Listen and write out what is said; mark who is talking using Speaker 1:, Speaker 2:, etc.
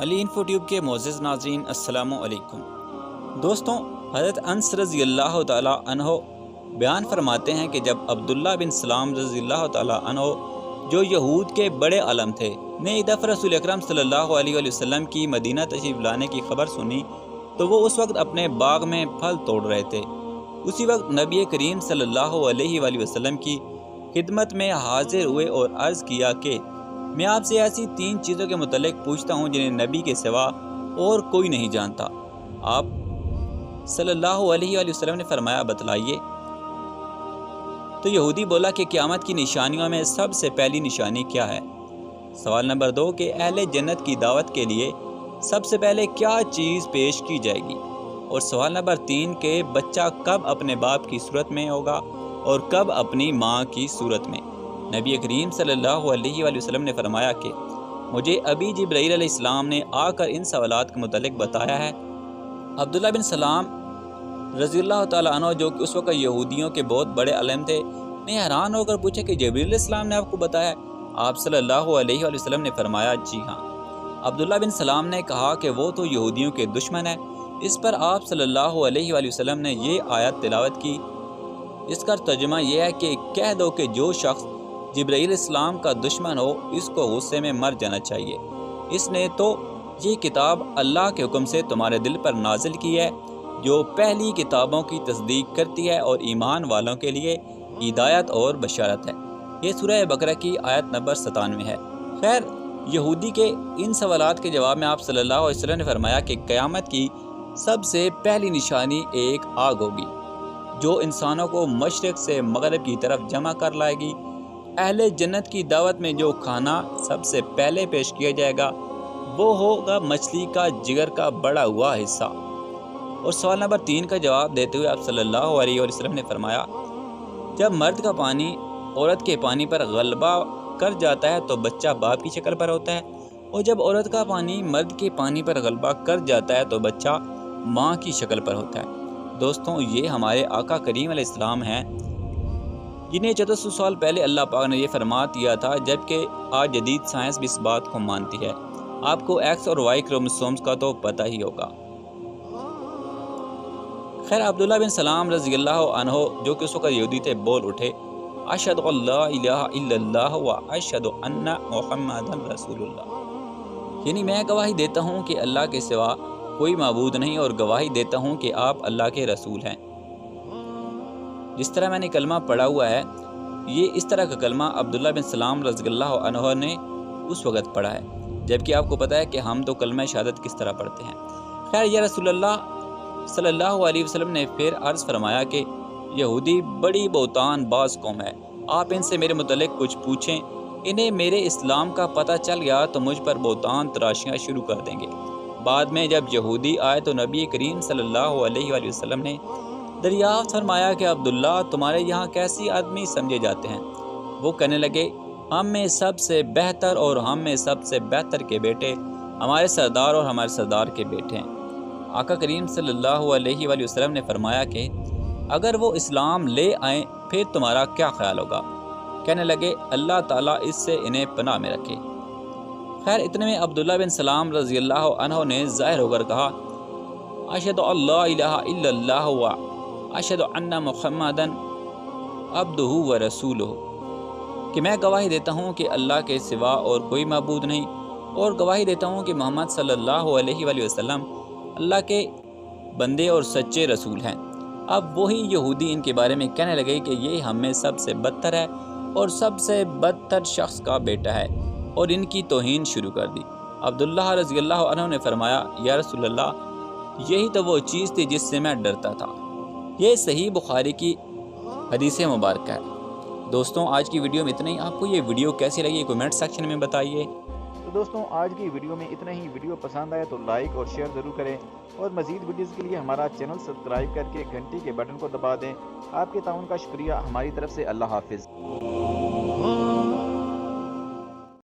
Speaker 1: علی info tube کے معزز ناظرین السلام علیکم۔ دوستوں، حضرت انس رضی اللہ تعالیٰ عنہ بیان فرماتے ہیں کہ جب عبداللہ بن سلام رضی اللہ تعالیٰ عنہ جو یہود کے بڑے عالم تھے نے ایک دفعہ رسول اکرم صلی اللہ علیہ وسلم کی مدینہ تشریف لانے کی خبر سنی تو وہ اس وقت اپنے باغ میں پھل توڑ رہے تھے۔ اسی وقت نبی کریم صلی اللہ علیہ وسلم کی خدمت میں حاضر ہوئے اور عرض کیا کہ میں آپ سے ایسی 3 چیزوں کے متعلق پوچھتا ہوں جنہیں نبی کے سوا اور کوئی نہیں جانتا۔ آپ صلی اللہ علیہ وسلم نے فرمایا بتلائیے۔ تو یہودی بولا کہ قیامت کی نشانیوں میں سب سے پہلی نشانی کیا ہے؟ سوال نمبر 2 کہ اہل جنت کی دعوت کے لیے سب سے پہلے کیا چیز پیش کی جائے گی؟ اور سوال نمبر 3 کہ بچہ کب اپنے باپ کی صورت میں ہوگا اور کب اپنی ماں کی صورت میں؟ نبی کریم صلی اللہ علیہ وسلم نے فرمایا کہ مجھے ابھی جبرائیل علیہ السلام نے آ کر ان سوالات کے متعلق بتایا ہے۔ عبداللہ بن سلام رضی اللہ تعالیٰ عنہ جو کہ اس وقت یہودیوں کے بہت بڑے عالم تھے نے حیران ہو کر پوچھا کہ جبرائیل علیہ السلام نے آپ کو بتایا؟ آپ صلی اللہ علیہ وسلم نے فرمایا جی ہاں۔ عبداللہ بن سلام نے کہا کہ وہ تو یہودیوں کے دشمن ہے۔ اس پر آپ صلی اللہ علیہ وسلم نے یہ آیت تلاوت کی، اس کا ترجمہ یہ ہے کہ کہہ دو کہ جو شخص جبرائیل السلام کا دشمن ہو اس کو غصے میں مر جانا چاہیے۔ اس نے تو یہ کتاب اللہ کے حکم سے تمہارے دل پر نازل کی ہے جو پہلی کتابوں کی تصدیق کرتی ہے اور ایمان والوں کے لیے ہدایت اور بشارت ہے۔ یہ سورہ بقرہ کی آیت نمبر 97 ہے۔ خیر، یہودی کے ان سوالات کے جواب میں آپ صلی اللہ علیہ وسلم نے فرمایا کہ قیامت کی سب سے پہلی نشانی ایک آگ ہوگی جو انسانوں کو مشرق سے مغرب کی طرف جمع کر لائے گی۔ اہل جنت کی دعوت میں جو کھانا سب سے پہلے پیش کیا جائے گا وہ ہوگا مچھلی کا جگر کا بڑا ہوا حصہ۔ اور سوال نمبر 3 کا جواب دیتے ہوئے آپ صلی اللہ علیہ وسلم نے فرمایا جب مرد کا پانی عورت کے پانی پر غلبہ کر جاتا ہے تو بچہ باپ کی شکل پر ہوتا ہے، اور جب عورت کا پانی مرد کے پانی پر غلبہ کر جاتا ہے تو بچہ ماں کی شکل پر ہوتا ہے۔ دوستوں، یہ ہمارے آقا کریم علیہ السلام ہیں جنہیں 1400 سال پہلے اللہ پاک نے یہ فرما دیا تھا، جبکہ آج جدید سائنس بھی اس بات کو مانتی ہے۔ آپ کو ایکس اور وائی کروموسومز کا تو پتہ ہی ہوگا۔ خیر، عبداللہ بن سلام رضی اللہ عنہ جو کہ اس وقت یہودی تھے بول اٹھے اشہد ان لا الہ الا اللہ و اشہد ان محمد رسول اللہ، یعنی میں گواہی دیتا ہوں کہ اللہ کے سوا کوئی معبود نہیں اور گواہی دیتا ہوں کہ آپ اللہ کے رسول ہیں۔ جس طرح میں نے کلمہ پڑھا ہوا ہے، یہ اس طرح کا کلمہ عبداللہ بن سلام رضی اللہ عنہ نے اس وقت پڑھا ہے، جبکہ آپ کو پتہ ہے کہ ہم تو کلمہ شہادت کس طرح پڑھتے ہیں۔ خیر، یا رسول اللہ صلی اللہ علیہ وسلم نے پھر عرض فرمایا کہ یہودی بڑی بہتان باز قوم ہے، آپ ان سے میرے متعلق کچھ پوچھیں، انہیں میرے اسلام کا پتہ چل گیا تو مجھ پر بہتان تراشیاں شروع کر دیں گے۔ بعد میں جب یہودی آئے تو نبی کریم صلی اللہ علیہ وسلم نے دریافت فرمایا کہ عبداللہ تمہارے یہاں کیسی آدمی سمجھے جاتے ہیں؟ وہ کہنے لگے ہم میں سب سے بہتر اور ہم میں سب سے بہتر کے بیٹے ہمارے سردار اور ہمارے سردار کے بیٹے ہیں۔ آقا کریم صلی اللہ علیہ وسلم نے فرمایا کہ اگر وہ اسلام لے آئیں پھر تمہارا کیا خیال ہوگا؟ کہنے لگے اللہ تعالیٰ اس سے انہیں پناہ میں رکھے۔ خیر، اتنے میں عبداللہ بن سلام رضی اللہ عنہ نے ظاہر ہو کر کہا اشہد ان لا الہ الا اللہ و اشہد ان محمدً عبدہ و رسولہ، کہ میں گواہی دیتا ہوں کہ اللہ کے سوا اور کوئی معبود نہیں، اور گواہی دیتا ہوں کہ محمد صلی اللہ علیہ وسلم اللہ کے بندے اور سچے رسول ہیں۔ اب وہی یہودی ان کے بارے میں کہنے لگے کہ یہ ہم میں سب سے بدتر ہے اور سب سے بدتر شخص کا بیٹا ہے، اور ان کی توہین شروع کر دی۔ عبداللہ رضی اللہ عنہ نے فرمایا یا رسول اللہ یہی تو وہ چیز تھی جس سے میں ڈرتا تھا۔ یہ صحیح بخاری کی حدیث مبارکہ ہے۔ دوستوں، آج کی ویڈیو میں اتنا ہی۔ آپ کو یہ ویڈیو کیسی لگی کمنٹ سیکشن میں بتائیے۔
Speaker 2: تو دوستوں، آج کی ویڈیو میں اتنا ہی۔ ویڈیو پسند آئے تو لائک اور شیئر ضرور کریں، اور مزید ویڈیوز کے لیے ہمارا چینل سبسکرائب کر کے گھنٹی کے بٹن کو دبا دیں۔ آپ کے تعاون کا شکریہ۔ ہماری طرف سے اللہ حافظ۔